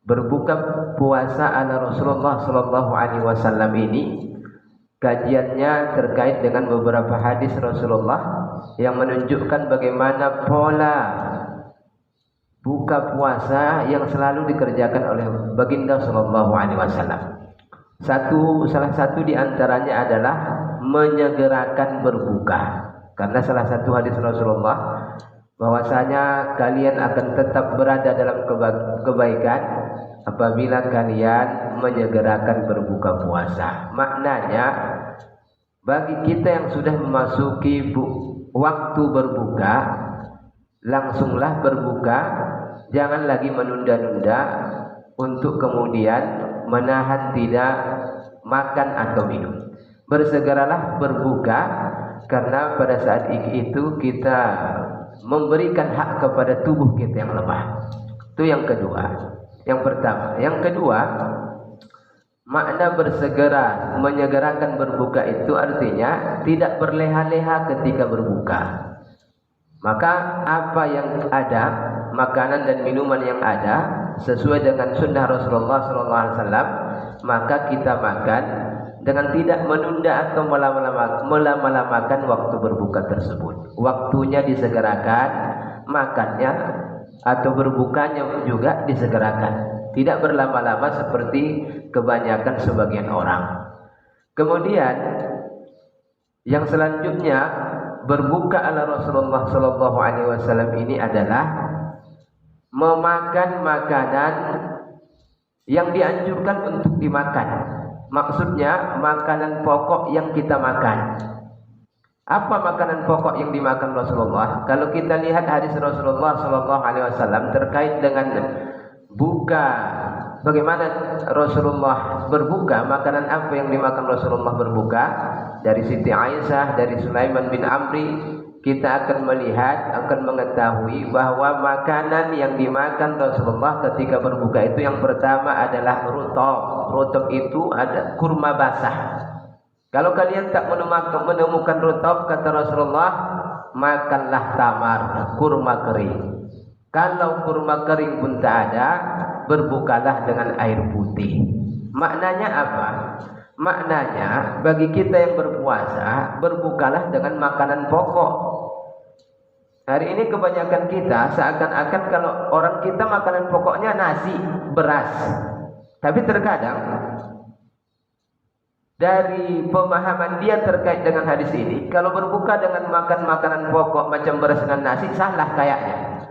Berbuka puasa ala Rasulullah Sallallahu Alaihi Wasallam ini kajiannya terkait dengan beberapa hadis Rasulullah yang menunjukkan bagaimana pola buka puasa yang selalu dikerjakan oleh baginda Sallallahu Alaihi Wasallam. Salah satu diantaranya adalah menyegerakan berbuka, karena salah satu hadis Rasulullah bahwasanya kalian akan tetap berada dalam kebaikan apabila kalian menyegerakan berbuka puasa. Maknanya bagi kita yang sudah memasuki waktu berbuka, langsunglah berbuka, jangan lagi menunda-nunda untuk kemudian menahan tidak makan atau minum. Bersegeralah berbuka, karena pada saat itu kita memberikan hak kepada tubuh kita yang lemah. Itu yang kedua. Yang pertama. Yang kedua, makna bersegera, menyegerakan berbuka itu artinya tidak berleha-leha ketika berbuka. Maka apa yang ada, makanan dan minuman yang ada sesuai dengan sunnah Rasulullah SAW, maka kita makan dengan tidak menunda atau melama-lamakan waktu berbuka tersebut. Waktunya disegerakan, makannya atau berbukanya juga disegerakan, tidak berlama-lama seperti kebanyakan sebagian orang. Kemudian yang selanjutnya, berbuka ala Rasulullah Sallallahu Alaihi Wasallam ini adalah memakan makanan yang dianjurkan untuk dimakan. Maksudnya makanan pokok yang kita makan. Apa makanan pokok yang dimakan Rasulullah? Kalau kita lihat hadis Rasulullah Sallallahu Alaihi Wasallam terkait dengan buka, bagaimana Rasulullah berbuka, makanan apa yang dimakan Rasulullah berbuka, dari Siti Aisyah, dari Sulaiman bin Amri, kita akan melihat, akan mengetahui bahwa makanan yang dimakan Rasulullah ketika berbuka itu yang pertama adalah rutab. Rutab itu ada kurma basah. Kalau kalian tak menemukan rutab, kata Rasulullah, makanlah tamar, kurma kering. Kalau kurma kering pun tak ada, berbukalah dengan air putih. Maknanya apa? Maknanya bagi kita yang berpuasa, berbukalah dengan makanan pokok. Hari ini kebanyakan kita seakan-akan kalau orang kita makanan pokoknya nasi, beras. Tapi terkadang dari pemahaman dia terkait dengan hadis ini, kalau berbuka dengan makan makanan pokok macam beras dan nasi, salah kayaknya.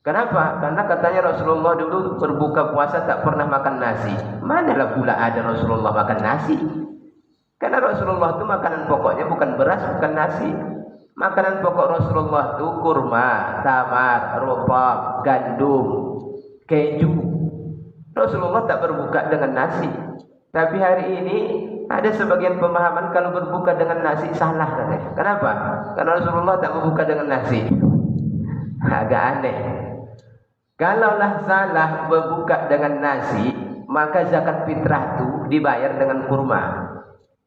Kenapa? Karena katanya Rasulullah dulu berbuka puasa tak pernah makan nasi. Manalah pula ada Rasulullah makan nasi? Karena Rasulullah itu makanan pokoknya bukan beras, bukan nasi. Makanan pokok Rasulullah itu kurma, tamar, rupak, gandum, keju. Rasulullah tak berbuka dengan nasi. Tapi hari ini ada sebagian pemahaman kalau berbuka dengan nasi salah katanya. Kenapa? Karena Rasulullah tak berbuka dengan nasi. Agak aneh. Kalaulah salah berbuka dengan nasi, maka zakat fitrah itu dibayar dengan kurma.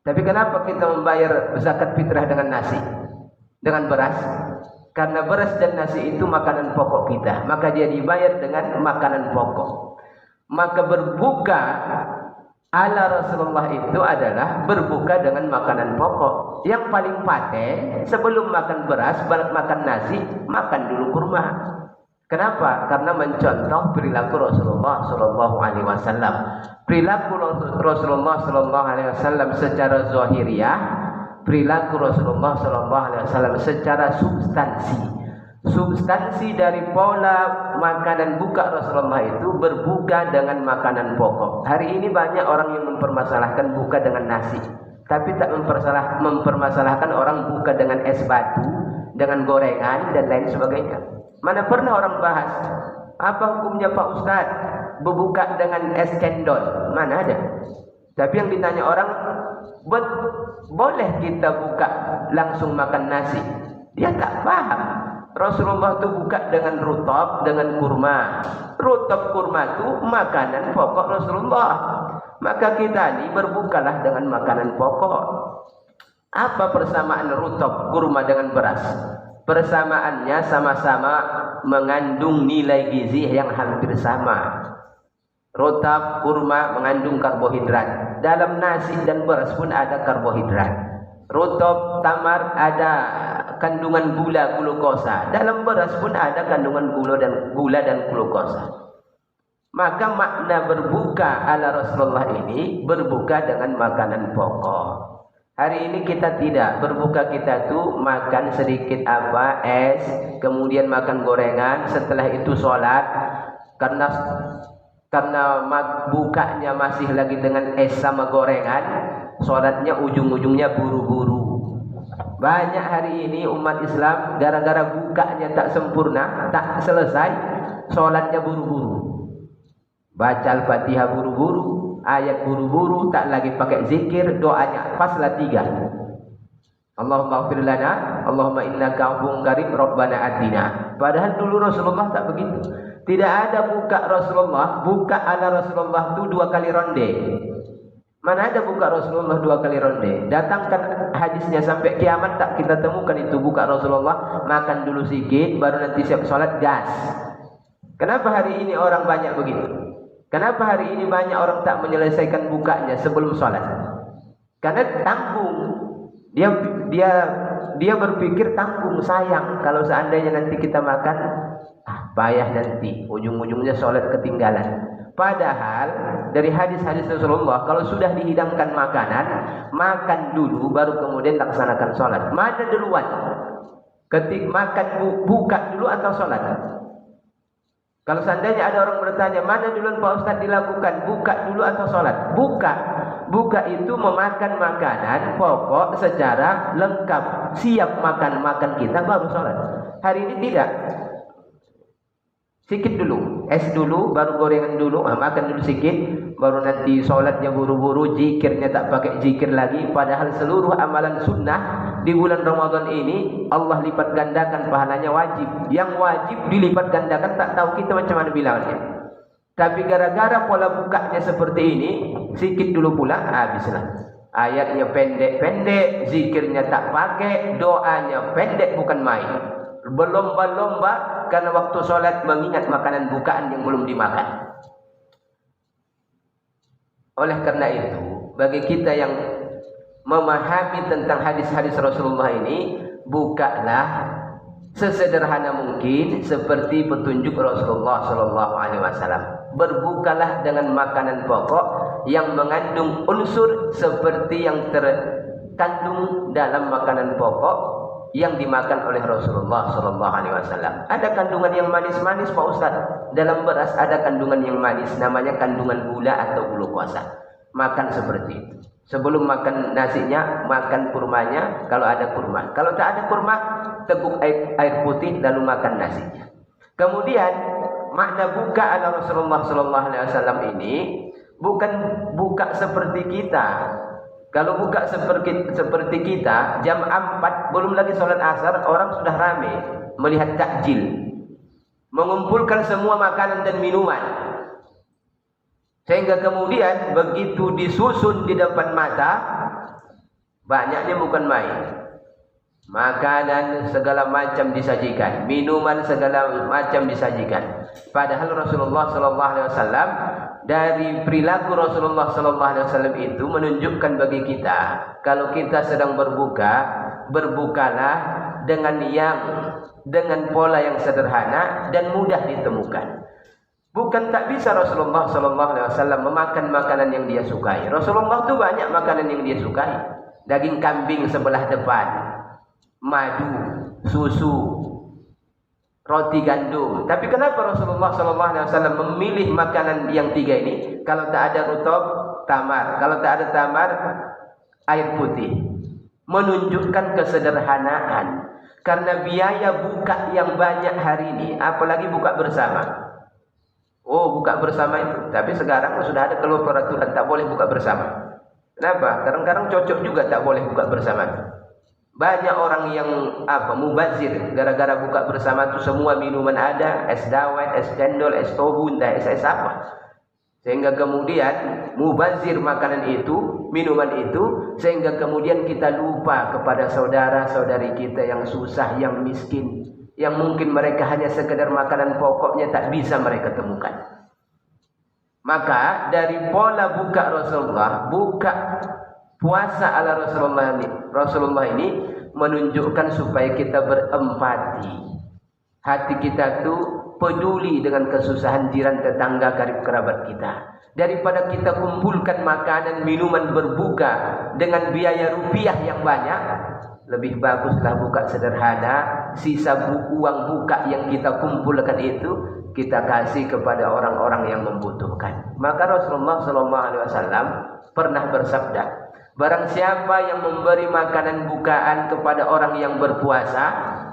Tapi kenapa kita membayar zakat fitrah dengan nasi? Dengan beras? Karena beras dan nasi itu makanan pokok kita, maka dia dibayar dengan makanan pokok. Maka berbuka ala Rasulullah itu adalah berbuka dengan makanan pokok. Yang paling paten, sebelum makan beras, makan nasi, makan dulu kurma. Kenapa? Karena mencontoh perilaku Rasulullah Sallallahu Alaihi Wasallam. Perilaku Rasulullah Sallallahu Alaihi Wasallam secara zahiriyah, perilaku Rasulullah Sallallahu Alaihi Wasallam secara substansi. Substansi dari pola makanan buka Rasulullah itu berbuka dengan makanan pokok. Hari ini banyak orang yang mempermasalahkan buka dengan nasi, tapi tak mempermasalahkan orang buka dengan es batu, dengan gorengan dan lain sebagainya. Mana pernah orang bahas apa hukumnya Pak Ustadz berbuka dengan es cendol? Mana ada. Tapi yang ditanya orang, boleh kita buka langsung makan nasi? Dia tak paham. Rasulullah itu buka dengan rutab, dengan kurma. Rutab kurma itu makanan pokok Rasulullah. Maka kita ini berbukalah dengan makanan pokok. Apa persamaan rutab kurma dengan beras? Persamaannya sama-sama mengandung nilai gizi yang hampir sama. Rotab, kurma mengandung karbohidrat. Dalam nasi dan beras pun ada karbohidrat. Rotab, tamar ada kandungan glukosa. Dalam beras pun ada kandungan gula dan glukosa. Maka makna berbuka ala Rasulullah ini berbuka dengan makanan pokok. Hari ini kita tidak berbuka, kita tuh makan sedikit es, kemudian makan gorengan, setelah itu sholat. Karena bukanya masih lagi dengan es sama gorengan, sholatnya ujung-ujungnya buru-buru. Banyak hari ini umat Islam gara-gara bukanya tak sempurna, tak selesai, sholatnya buru-buru. Baca Al-Fatihah buru-buru, ayat buru-buru, tak lagi pakai zikir, doanya paslah 3. Allahumma ighfir lana, Allahumma innaka afuwwun karim, Rabbana atina. Padahal dulu Rasulullah tak begitu. Tidak ada buka Rasulullah, buka ala Rasulullah itu 2 kali ronde. Mana ada buka Rasulullah 2 kali ronde? Datangkan hadisnya sampai kiamat tak kita temukan itu buka Rasulullah, makan dulu sedikit, baru nanti siap sholat gas. Kenapa hari ini orang banyak begitu? Kenapa hari ini banyak orang tak menyelesaikan bukanya sebelum sholat? Karena tanggung. Dia berpikir tanggung, sayang kalau seandainya nanti kita makan, payah nanti, ujung-ujungnya sholat ketinggalan. Padahal dari hadis-hadis Rasulullah, kalau sudah dihidangkan makanan, makan dulu baru kemudian laksanakan sholat. Mana duluan? Makan buka dulu atau sholat? Kalau seandainya ada orang bertanya, mana duluan Pak Ustaz dilakukan, buka dulu atau sholat? Buka itu memakan makanan pokok secara lengkap, siap makan kita baru sholat. Hari ini tidak. Sikit dulu, es dulu, baru gorengan dulu, makan dulu sikit, baru nanti sholatnya buru-buru, zikirnya tak pakai zikir lagi. Padahal seluruh amalan sunnah di bulan Ramadan ini Allah lipat gandakan pahalanya wajib. Yang wajib dilipat gandakan, tak tahu kita macam mana bilangnya. Tapi gara-gara pola bukanya seperti ini, sikit dulu pula, habislah. Ayatnya pendek-pendek, zikirnya tak pakai, doanya pendek bukan main. Berlomba-lomba karena waktu sholat mengingat makanan bukaan yang belum dimakan. Oleh karena itu, bagi kita yang memahami tentang hadis-hadis Rasulullah ini, bukalah sesederhana mungkin seperti petunjuk Rasulullah SAW. Berbukalah dengan makanan pokok yang mengandung unsur seperti yang terkandung dalam makanan pokok yang dimakan oleh Rasulullah SAW. Ada kandungan yang manis-manis Pak Ustaz. Dalam beras ada kandungan yang manis, namanya kandungan gula atau glukosa. Makan seperti itu. Sebelum makan nasinya, makan kurmanya kalau ada kurma. Kalau tak ada kurma, teguk air putih lalu makan nasinya. Kemudian makna buka ala Rasulullah SAW ini bukan buka seperti kita. Kalau buka seperti kita, jam 4 belum lagi sholat asar, orang sudah ramai melihat takjil, mengumpulkan semua makanan dan minuman, sehingga kemudian begitu disusun di depan mata, banyaknya bukan main. Makanan segala macam disajikan, minuman segala macam disajikan. Padahal Rasulullah SAW, dari perilaku Rasulullah SAW itu menunjukkan bagi kita, kalau kita sedang berbuka, berbukalah dengan pola yang sederhana dan mudah ditemukan. Bukan tak bisa Rasulullah SAW memakan makanan yang dia sukai. Rasulullah itu banyak makanan yang dia sukai. Daging kambing sebelah depan, madu, susu, roti gandum. Tapi kenapa Rasulullah SAW memilih makanan yang 3 ini? Kalau tak ada rutab, tamar. Kalau tak ada tamar, air putih. Menunjukkan kesederhanaan. Karena biaya buka yang banyak hari ini, apalagi buka bersama. Oh, buka bersama itu. Tapi sekarang sudah ada keluar peraturan tak boleh buka bersama. Kenapa? Kadang-kadang cocok juga tak boleh buka bersama. Banyak orang yang mubazir, gara-gara buka bersama itu semua minuman ada, es dawet, es cendol, es tobu, entah es apa. Sehingga kemudian mubazir makanan itu, minuman itu, sehingga kemudian kita lupa kepada saudara-saudari kita yang susah, yang miskin, yang mungkin mereka hanya sekedar makanan pokoknya tak bisa mereka temukan. Maka dari pola buka Rasulullah, buka puasa ala Rasulullah ini menunjukkan supaya kita berempati. Hati kita tuh peduli dengan kesusahan jiran, tetangga, karib kerabat kita. Daripada kita kumpulkan makanan minuman berbuka dengan biaya rupiah yang banyak, lebih baguslah buka sederhana. Sisa uang buka yang kita kumpulkan itu kita kasih kepada orang-orang yang membutuhkan. Maka Rasulullah SAW pernah bersabda, barang siapa yang memberi makanan bukaan kepada orang yang berpuasa,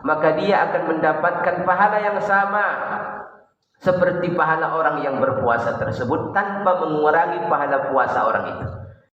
maka dia akan mendapatkan pahala yang sama seperti pahala orang yang berpuasa tersebut, tanpa mengurangi pahala puasa orang itu.